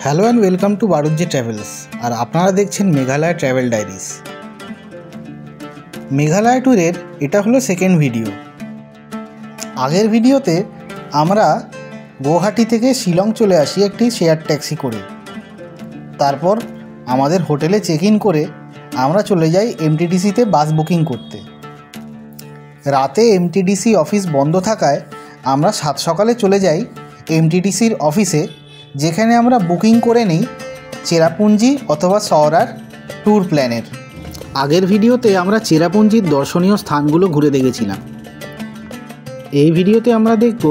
Hello and welcome to বারুজ্জি travels. আর আপনারা দেখছেন মেঘালয় ট্রাভেল ডায়েরিজ। মেঘালয় ট্যুরের এটা হলো সেকেন্ড ভিডিও। আগের ভিডিওতে আমরা গুয়াহাটি থেকে শিলং চলে আসি একটি শেয়ার ট্যাক্সি করে। তারপর আমাদের হোটেলে চেক ইন করে আমরা চলে যাই এমটিডিসিতে বাস বুকিং করতে। রাতে এমটিডিসি অফিস বন্ধ থাকায় আমরা সাত সকালে চলে যাই এমটিডিসির অফিসে, যেখানে আমরা বুকিং করে নিই চেরাপুঞ্জি অথবা সওরার ট্যুর প্ল্যানের। আগের ভিডিওতে আমরা চেরাপুঞ্জির দর্শনীয় স্থানগুলো ঘুরে দেখেছিলাম। এই ভিডিওতে আমরা দেখব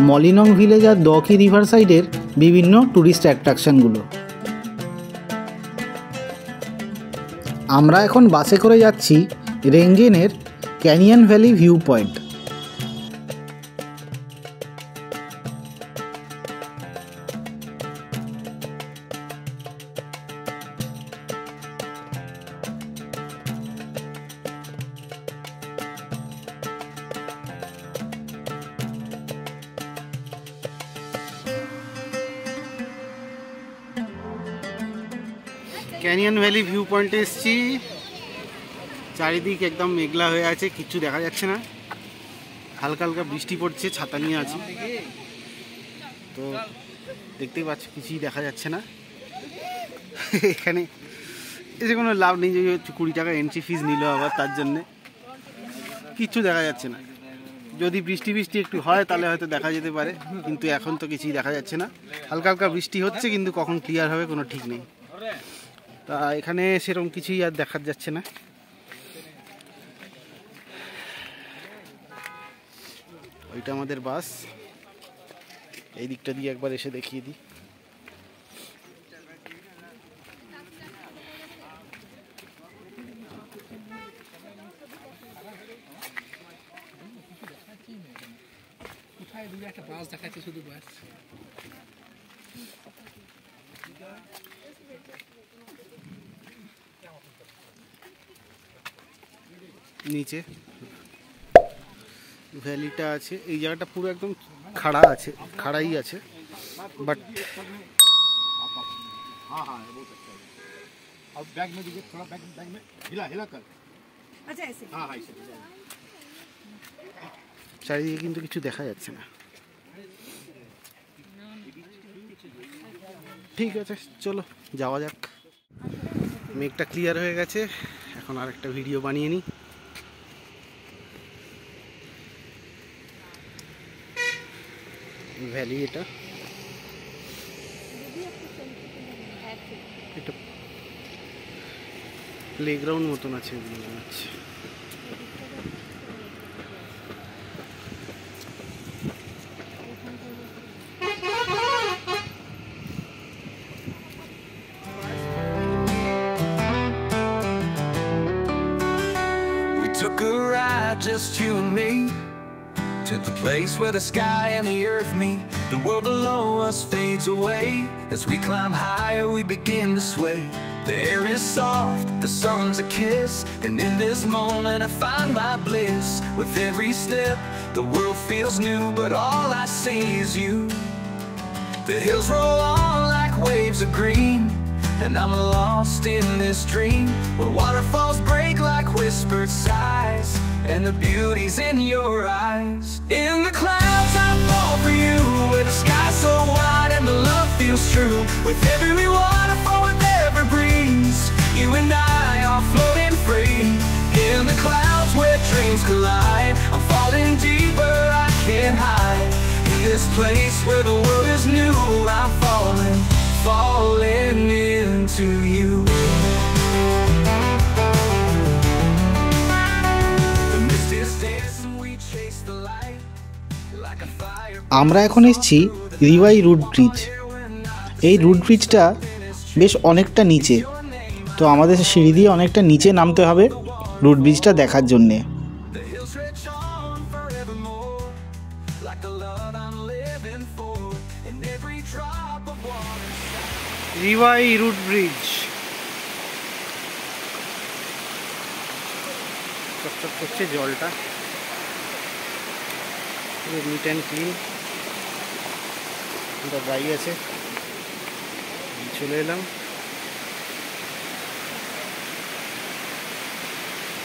মলিনং ভিলেজ আর দকি রিভার সাইডের বিভিন্ন ট্যুরিস্ট অ্যাট্রাকশানগুলো। আমরা এখন বাসে করে যাচ্ছি রেঙ্গেনের canyon valley view point. Canyon valley view পয়েন্টে এসেছি। চারিদিক একদম মেঘলা হয়ে আছে, কিচ্ছু দেখা যাচ্ছে না। হালকা হালকা বৃষ্টি পড়ছে, ছাতা নিয়ে আছি তো দেখতেই পাচ্ছ কিছুই দেখা যাচ্ছে না। এখানে এসে কোনো লাভ নেই, যে 20 টাকা এন্ট্রি ফিজ নিল আবার, তার জন্যে কিচ্ছু দেখা যাচ্ছে না। যদি বৃষ্টি একটু হয় তাহলে হয়তো দেখা যেতে পারে, কিন্তু এখন তো কিছুই দেখা যাচ্ছে না। হালকা হালকা বৃষ্টি হচ্ছে, কিন্তু কখন ক্লিয়ার হবে কোনো ঠিক নেই। তা এখানে সেরকম কিছুই আর দেখা যাচ্ছে না। ওইটা আমাদের বাস, এই দিকটা দিয়ে একবার এসে দেখিয়ে দিই। নিচে ভ্যালিটা আছে, এই জায়গাটা পুরো একদম খাড়াই আছে, বাট চারিদিকে কিন্তু কিছু দেখা যাচ্ছে না। ঠিক আছে, চলো যাওয়া যাক। মেঘটা ক্লিয়ার হয়ে গেছে, এখন আর একটা ভিডিও বানিয়ে নিই। ভ্যালি এটা প্লেগ্রাউন্ড মতন আছে মনে হচ্ছে। We took a ride, just you and me, to the place where the sky and the earth meet. The world below us fades away. As we climb higher, we begin to sway. The air is soft, the sun's a kiss, and in this moment I find my bliss. With every step, the world feels new, but all I see is you. The hills roll on like waves of green, and I'm lost in this dream, where waterfalls break like whispered sighs, and the beauty's in your eyes. In the clouds I fall for you, where the sky's so wide and the love feels true. With every waterfall, with every breeze, you and I are floating free. In the clouds where dreams collide, I'm falling deeper, I can't hide. In this place where the world is new, I'm falling into you. The mist is dancing, we chase the light like a fire. আমরা এখন এসেছি রিভাই root bridge. এই root ব্রিজটা বেশ অনেকটা নিচে, তো আমাদের সিঁড়ি দিয়ে অনেকটা নিচে নামতে হবে রুট ব্রিজটা দেখার জন্যে। The hills stretch on forevermore, like the love I'm living for. In every drop of water, রিভাই রুট ব্রিজ চকচক করছে জলটা, নিট অ্যান্ড ক্লিন। ড্রাই আছে, চলে এলাম।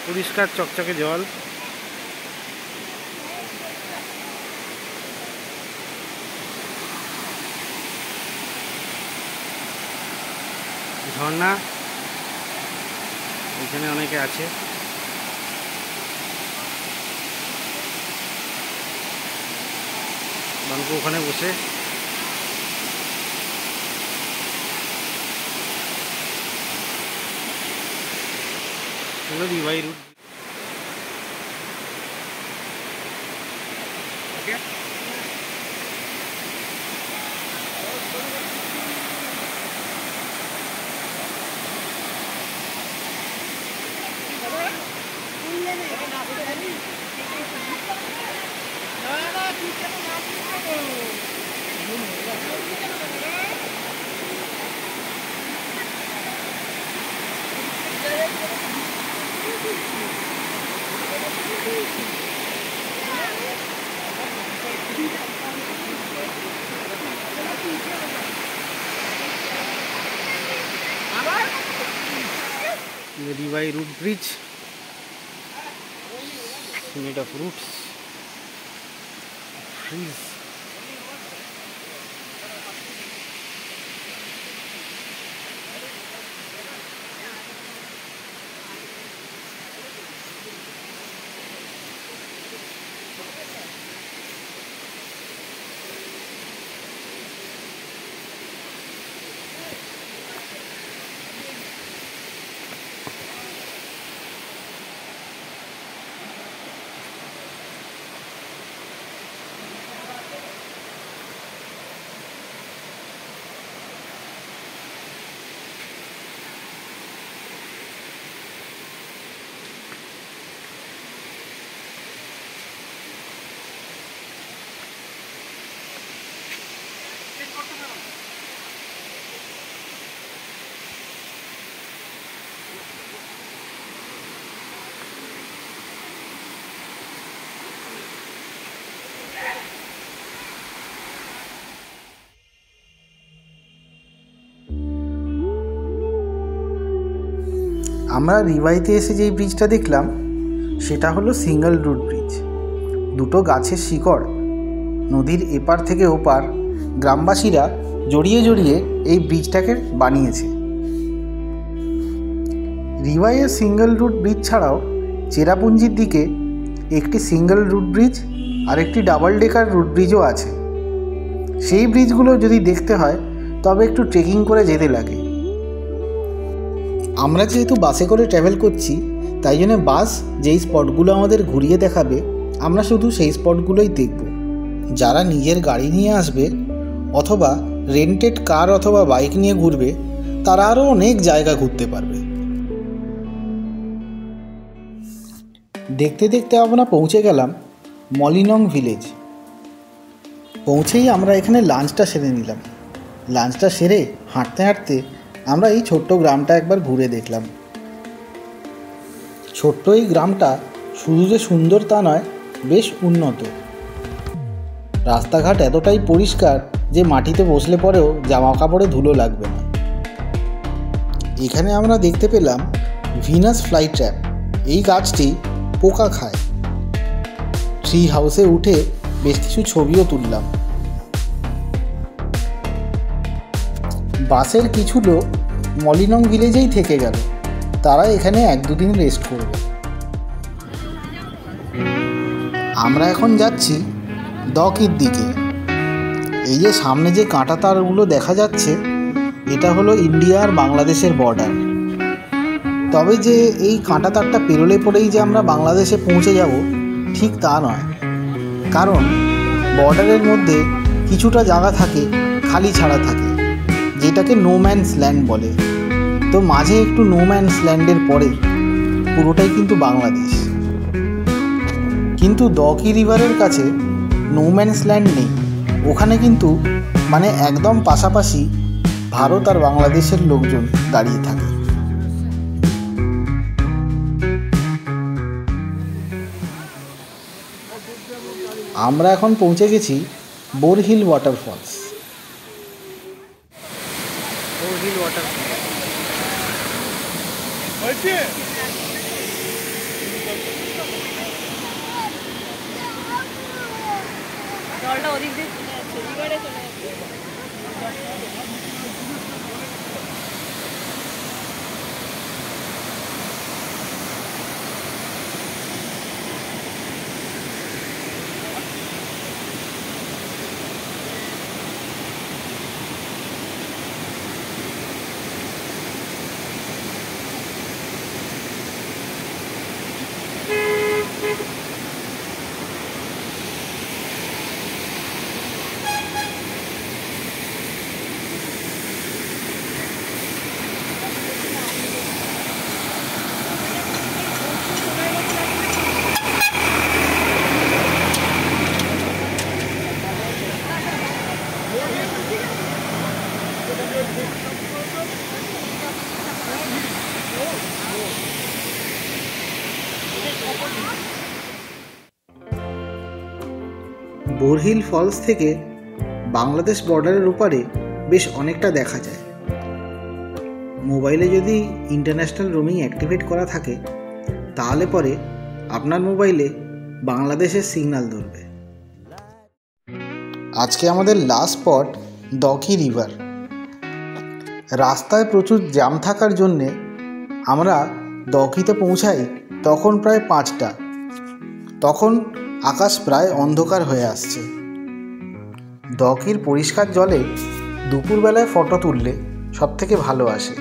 পরিষ্কার চকচকে জল। ঝর্ণা এখানে অনেকে আছে। বানকু ওখানে বসে রিভাই root. The Rivai root bridge made of roots, trees. আমরা রিভাইতে এসে যেই ব্রিজটা দেখলাম সেটা হলো সিঙ্গেল রুট ব্রিজ। দুটো গাছের শিকড় নদীর এপার থেকে ওপার গ্রামবাসীরা জড়িয়ে জড়িয়ে এই ব্রিজটাকে বানিয়েছে। রিভাইয়ের সিঙ্গেল রুট ব্রিজ ছাড়াও চেরাপুঞ্জির দিকে একটি সিঙ্গেল রুট ব্রিজ আর একটি ডাবল ডেকার রুট ব্রিজও আছে। সেই ব্রিজগুলো যদি দেখতে হয় তবে একটু ট্রেকিং করে যেতে লাগে। আমরা যেহেতু বাসে করে ট্রাভেল করছি তাই জন্য বাস যেই স্পটগুলো আমাদের ঘুরিয়ে দেখাবে আমরা শুধু সেই স্পটগুলোই দেখব। যারা নিজের গাড়ি নিয়ে আসবে অথবা রেন্টেড কার অথবা বাইক নিয়ে ঘুরবে তারা আরও অনেক জায়গা ঘুরতে পারবে। দেখতে দেখতে আমরা পৌঁছে গেলাম মলিনং ভিলেজ। পৌঁছেই আমরা এখানে লাঞ্চটা সেরে নিলাম। লাঞ্চটা সেরে হাঁটতে হাঁটতে আমরা এই ছোট্ট গ্রামটা একবার ঘুরে দেখলাম। ছোট্ট এই গ্রামটা শুধু যে সুন্দর তা নয়, বেশ উন্নত। রাস্তাঘাট এতটাই পরিষ্কার যে মাটিতে বসলে পরেও জামা কাপড়ে ধুলো লাগবে না। এখানে আমরা দেখতে পেলাম ভিনাস ফ্লাই ট্র্যাপ। এই গাছটি পোকা খায়। ট্রি হাউসে উঠে বেশ কিছু ছবিও তুললাম। বাসের কিছু লোক মলিনং ভিলেজেই থেকে গেল, তারা এখানে 1-2 দিন রেস্ট করবে। আমরা এখন যাচ্ছি দকির দিকে। এই যে সামনে যে কাঁটা তারগুলো দেখা যাচ্ছে এটা হলো ইন্ডিয়া আর বাংলাদেশের বর্ডার। তবে যে এই কাঁটা তারটা পেরোলে পরেই যে আমরা বাংলাদেশে পৌঁছে যাব ঠিক তা নয়, কারণ বর্ডারের মধ্যে কিছুটা জায়গা থাকে খালি ছাড়া থাকে, যেটাকে নো ম্যানস ল্যান্ড বলে। তো মাঝে একটু নো ম্যানস ল্যান্ডের পরে পুরোটাই কিন্তু বাংলাদেশ। কিন্তু দকি রিভারের কাছে নো ম্যানস ল্যান্ড নেই। ওখানে কিন্তু মানে একদম পাশাপাশি ভারত আর বাংলাদেশের লোকজন দাঁড়িয়ে থাকে। আমরা এখন পৌঁছে গেছি বোরহিল ওয়াটারফলস। বোরহিল ওয়াটার জলটা ওদিক দিয়ে চলে যাচ্ছে, রিভারে চলে যাচ্ছে। বোরহিল ফলস থেকে বাংলাদেশ বর্ডারের ওপারে বেশ অনেকটা দেখা যায়। মোবাইলে যদি ইন্টারন্যাশনাল রোমিং অ্যাক্টিভেট করা থাকে তাহলে পরে আপনার মোবাইলে বাংলাদেশের সিগন্যাল ধরবে। আজকে আমাদের লাস্ট স্পট দকি রিভার। রাস্তায় প্রচুর জ্যাম থাকার জন্যে আমরা দকিতে পৌঁছাই তখন প্রায় 5টা। তখন আকাশ প্রায় অন্ধকার হয়ে আসছে। দকির পরিষ্কার জলে দুপুরবেলায় ফটো তুললে সবথেকে ভালো আসে।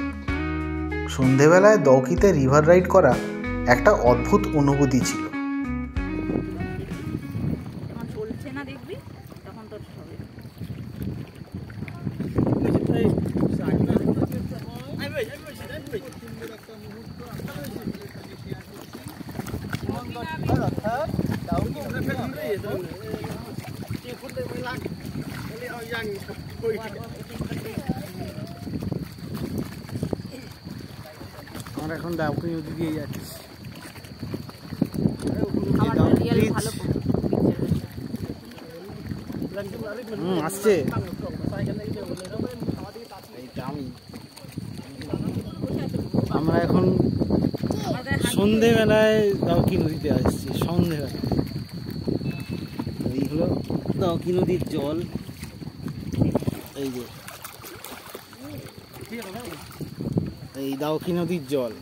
সন্ধেবেলায় দকিতে রিভার রাইড করা একটা অদ্ভুত অনুভূতি ছিল। আমরা এখন দাউকি নদী দিয়ে যাচ্ছি। আসছে আমরা এখন সন্ধেবেলায় দাউকি নদীতে আসছি। সন্ধেবেলায় এই হলো দাউকি নদীর জল। এই যে এই দাউকি নদীর জল।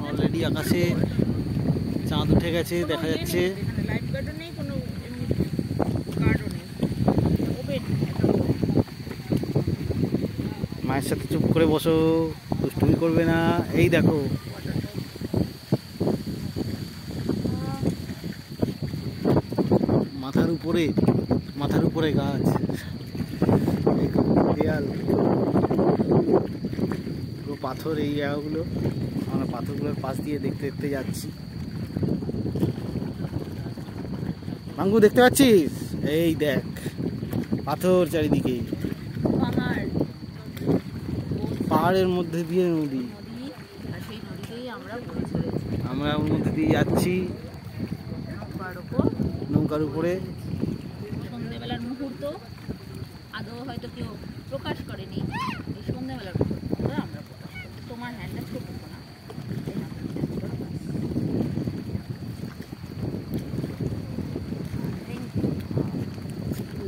অলরেডি আকাশে চাঁদ উঠে গেছে, দেখা যাচ্ছে। মায়ের সাথে চুপ করে বসো, দুষ্টুমি করবে না। এই দেখো মাথার উপরে গাছ, দেয়াল, পাথর। এই জায়গাগুলো আমরা পাথরগুলোর পাশ দিয়ে দেখতে দেখতে যাচ্ছি। মাঙ্গু দেখতে পাচ্ছিস? এই দেখ পাথর চারিদিকে, পাহাড়ের মধ্যে দিয়ে নদী। আমরা ওর মধ্যে দিয়ে যাচ্ছি নৌকার উপরে। সন্ধ্যেবেলার মুহূর্ত আদৌ হয়তো কেউ প্রকাশ করেনি। এই সন্ধ্যেবেলার মুহূর্ত আমরা তোমার হ্যান্ডটা ছোট না।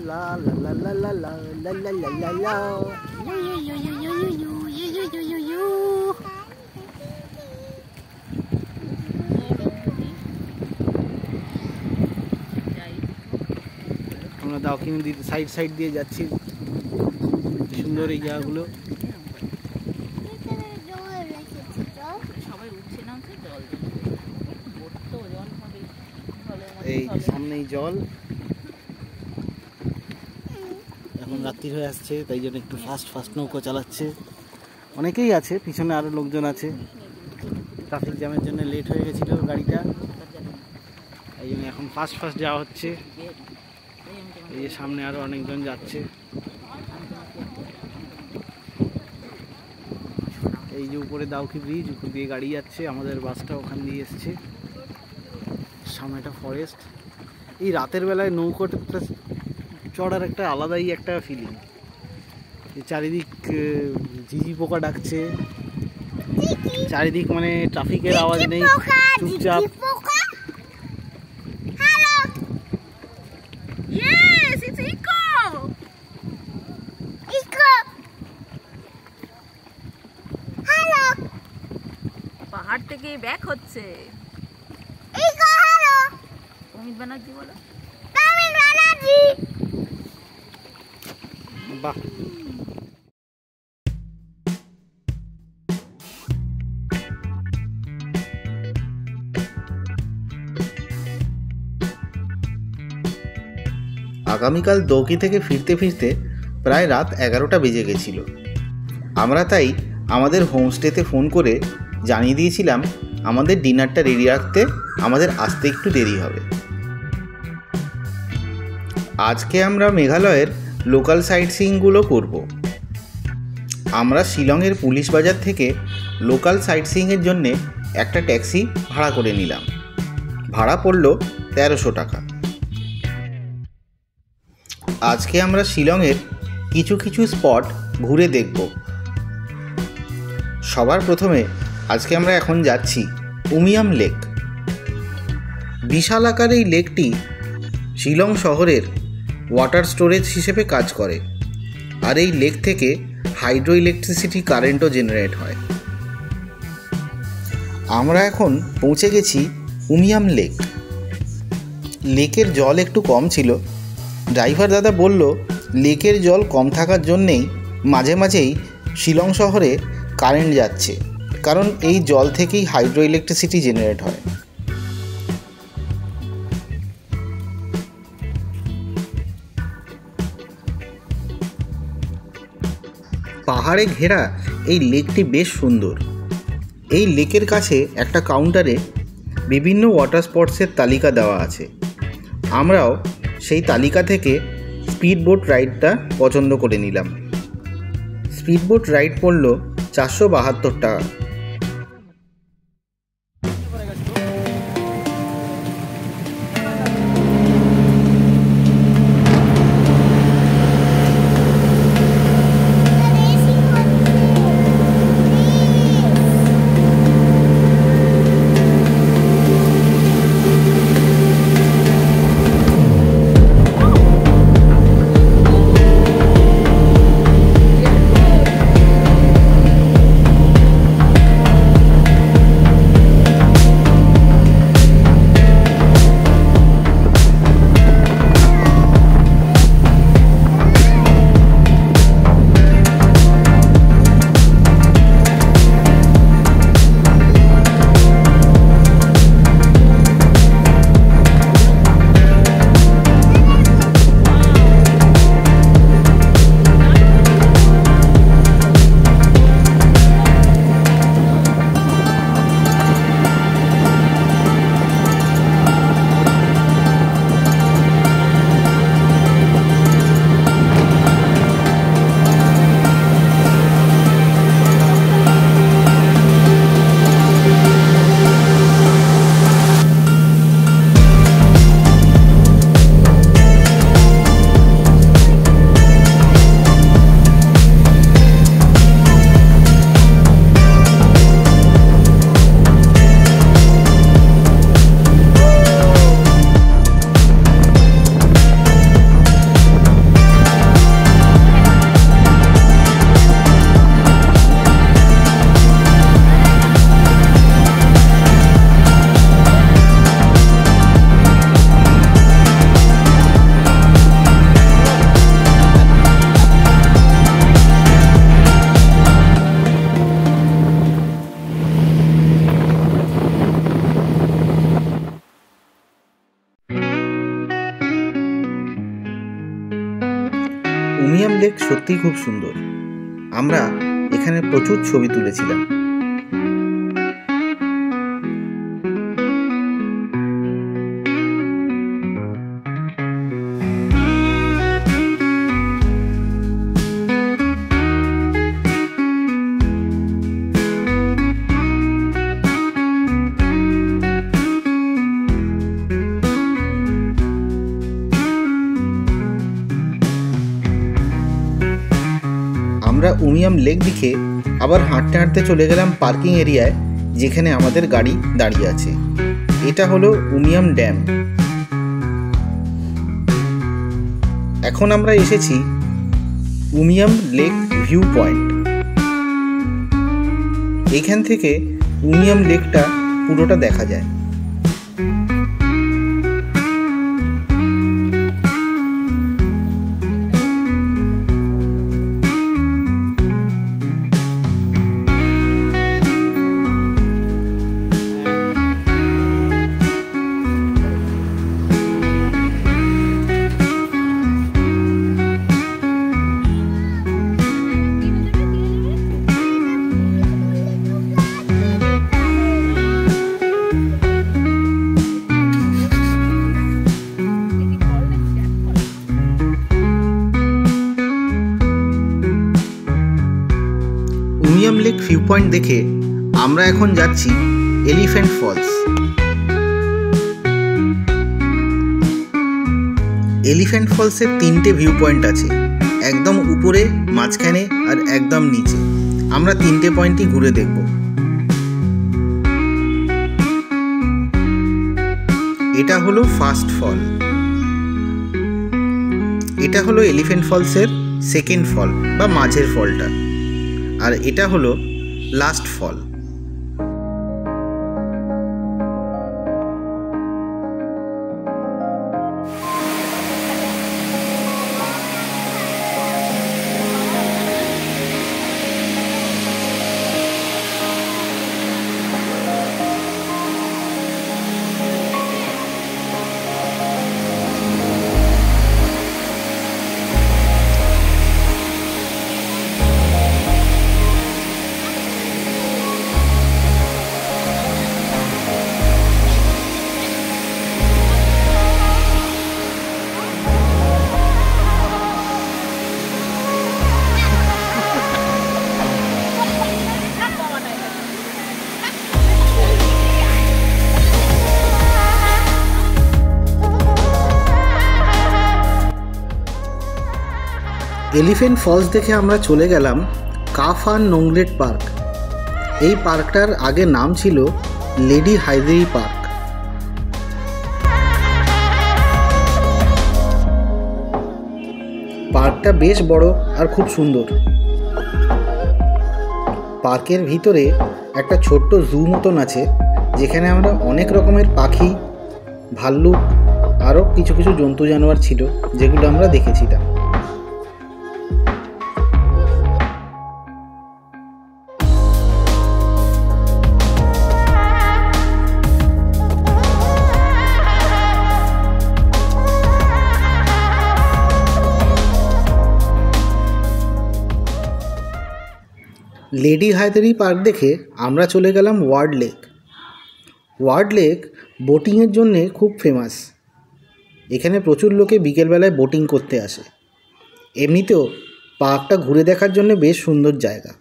লা লা লা লা লা লা লা লা লা লা লা। আমরা দাউকি নদীর সাইড দিয়ে যাচ্ছি। সুন্দর এই জায়গাগুলো। এই সামনেই জল। এখন রাত্রি হয়ে আসছে, তাই জন্য একটু ফাস্ট নৌকা চালাচ্ছে। অনেকেই আছে, পিছনে আরো লোকজন আছে। ট্রাফিক জ্যামের জন্য লেট হয়ে গেছিল গাড়িটা, এই জন্য এখন ফাস্ট যাওয়া হচ্ছে। এই যে সামনে আরো অনেকজন যাচ্ছে। এই যে উপরে দাউকি ব্রিজ, উপর দিয়ে গাড়ি যাচ্ছে। আমাদের বাসটা ওখান দিয়ে এসছে। সামনে একটা ফরেস্ট, এই রাতের বেলায় নৌকোটা চড়ার একটা আলাদাই একটা ফিলিং। চারিদিক ঝিঝি পোকা ডাকছে, চারিদিক মানে ট্রাফিকের আওয়াজ নেই, চুপচাপ। Yes, it's Eco. Eco. Hello. পাহাড় থেকে ব্যাক হচ্ছে। Eco, hello. অমিত ব্যানার্জি বলো। অমিত ব্যানার্জি। বাহ। আগামীকাল দৌকি থেকে ফিরতে ফিরতে প্রায় রাত 11টা বেজে গেছিল। আমরা তাই আমাদের হোমস্টেতে ফোন করে জানিয়ে দিয়েছিলাম আমাদের ডিনারটা রেডি রাখতে আমাদের আসতে একটু দেরি হবে। আজকে আমরা মেঘালয়ের লোকাল সাইট সিইংগুলো করব। আমরা শিলংয়ের পুলিশ বাজার থেকে লোকাল সাইট সিইংয়ের জন্যে একটা ট্যাক্সি ভাড়া করে নিলাম। ভাড়া পড়ল 1300 টাকা। আজকে আমরা শিলংয়ের কিছু কিছু স্পট ঘুরে দেখব। সবার প্রথমে আজকে আমরা এখন যাচ্ছি উমিয়াম লেক। বিশাল আকার এই লেকটি শিলং শহরের ওয়াটার স্টোরেজ হিসেবে কাজ করে, আর এই লেক থেকে হাইড্রো ইলেকট্রিসিটি কারেন্টও জেনারেট হয়। আমরা এখন পৌঁছে গেছি উমিয়াম লেক। লেকের জল একটু কম ছিল। ড্রাইভার দাদা বলল লেকের জল কম থাকার জন্যেই মাঝে মাঝেই শিলং শহরে কারেন্ট যাচ্ছে, কারণ এই জল থেকেই হাইড্রো ইলেকট্রিসিটি জেনারেট হয়। পাহাড়ে ঘেরা এই লেকটি বেশ সুন্দর। এই লেকের কাছে একটা কাউন্টারে বিভিন্ন ওয়াটার স্পোর্টসের তালিকা দেওয়া আছে। আমরাও সেই তালিকা থেকে স্পিড বোট রাইডটা পছন্দ করে নিলাম। স্পিড বোট রাইড পড়ল 472 টাকা। উমিয়াম লেক সত্যিই খুব সুন্দর। আমরা এখানে প্রচুর ছবি তুলেছিলাম। আমরা উমিয়াম লেক দিকে আবার হাঁটতে হাঁটতে চলে গেলাম পার্কিং এরিয়ায়, যেখানে আমাদের গাড়ি দাঁড়িয়ে আছে। এটা হলো উমিয়াম ড্যাম। এখন আমরা এসেছি উমিয়াম লেক ভিউ পয়েন্ট। এখান থেকে উমিয়াম লেকটা পুরোটা দেখা যায়। উমিয়াম লেক ভিউ পয়েন্ট দেখে আমরা এখন যাচ্ছি এলিফ্যান্ট ফলস। এলিফ্যান্ট ফলসের 3টে ভিউ পয়েন্ট আছে, একদম উপরে, মাঝখানে আর একদম নিচে। আমরা 3টে পয়েন্টই ঘুরে দেখব। এটা হলো ফার্স্ট ফল। এটা হলো এলিফ্যান্ট ফলসের সেকেন্ড ফল বা মাঝের ফলটা, আর এটা হলো লাস্ট ফল। এলিফ্যান্ট ফলস দেখে আমরা চলে গেলাম কাফান নোংলেট পার্ক। এই পার্কটার আগে নাম ছিল লেডি হাইদেরি পার্ক। পার্কটা বেশ বড় আর খুব সুন্দর। পার্কের ভিতরে একটা ছোট্ট জু মতন আছে, যেখানে আমরা অনেক রকমের পাখি, ভাল্লুক, আরও কিছু কিছু জন্তু জানোয়ার ছিল, যেগুলো আমরা দেখেছিলাম। লেডি হায়দারি পার্ক দেখে আমরা চলে গেলাম ওয়ার্ড লেক। ওয়ার্ড লেক বোটিংয়ের জন্যে খুব ফেমাস। এখানে প্রচুর লোকে বিকেলবেলায় বোটিং করতে আসে। এমনিতেও পার্কটা ঘুরে দেখার জন্য বেশ সুন্দর জায়গা।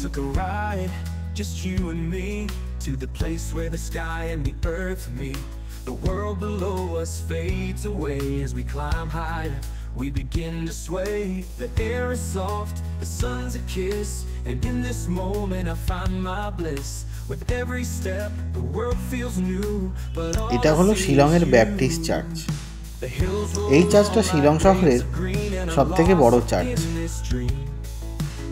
Took a ride, just you and me, to the place where the sky and the earth meet. The world below us fades away as we climb higher. We begin to sway. The air is soft, the sun's a kiss, and in this moment I find my bliss. With every step, the world feels new, but all এটা হলো শিলংয়ের Baptist church. এই চার্চটা শিলং শহরের সবথেকে বড় church.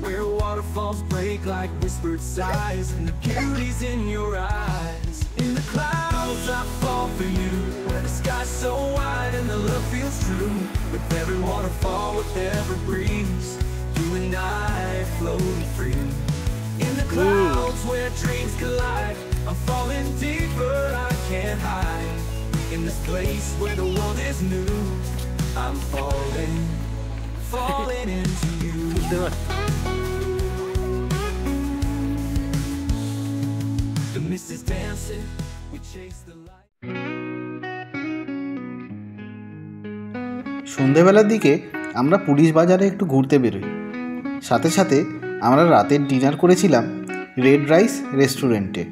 where waterfalls break like whispered sighs, and the beauty's in your eyes. In the clouds I fall for you, where the sky's so wide and the love feels true. With every waterfall, with every breeze, you and I floating free. In the clouds where dreams collide, I'm falling deeper, I can't hide. In this place where the world is new, I'm falling into you. The mist is dancing, we chase the light. সন্ধেবেলার দিকে আমরা police বাজারে একটু ঘুরতে বেরোই। সাথে সাথে আমরা রাতের ডিনার করেছিলাম রেড রাইস রেস্টুরেন্টে।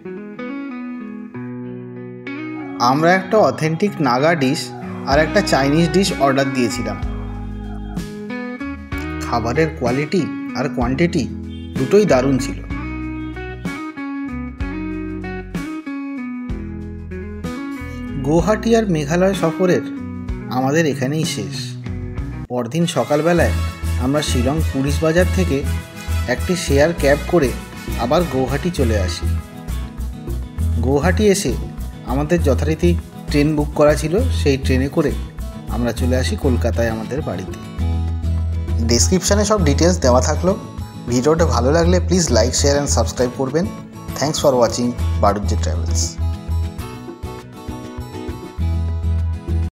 আমরা একটা অথেন্টিক নাগা ডিশ আর একটা চাইনিজ ডিশ অর্ডার দিয়েছিলাম। খাবারের কোয়ালিটি আর কোয়ান্টিটি দুটোই দারুণ ছিল। গৌহাটি আর মেঘালয় সফরের আমাদের এখানেই শেষ। পরদিন সকালবেলায় আমরা শিলং পুলিশ বাজার থেকে একটি শেয়ার ক্যাব করে আবার গৌহাটি চলে আসি। গৌহাটি এসে আমাদের যথারীতি ট্রেন বুক করা ছিল, সেই ট্রেনে করে আমরা চলে আসি কলকাতায় আমাদের বাড়িতে। ডেসক্রিপশানে সব ডিটেলস দেওয়া থাকলো। ভিডিওটা ভালো লাগলে please like, share and subscribe করবেন। থ্যাংকস ফর ওয়াচিং বারুজ্জে ট্রাভেলস।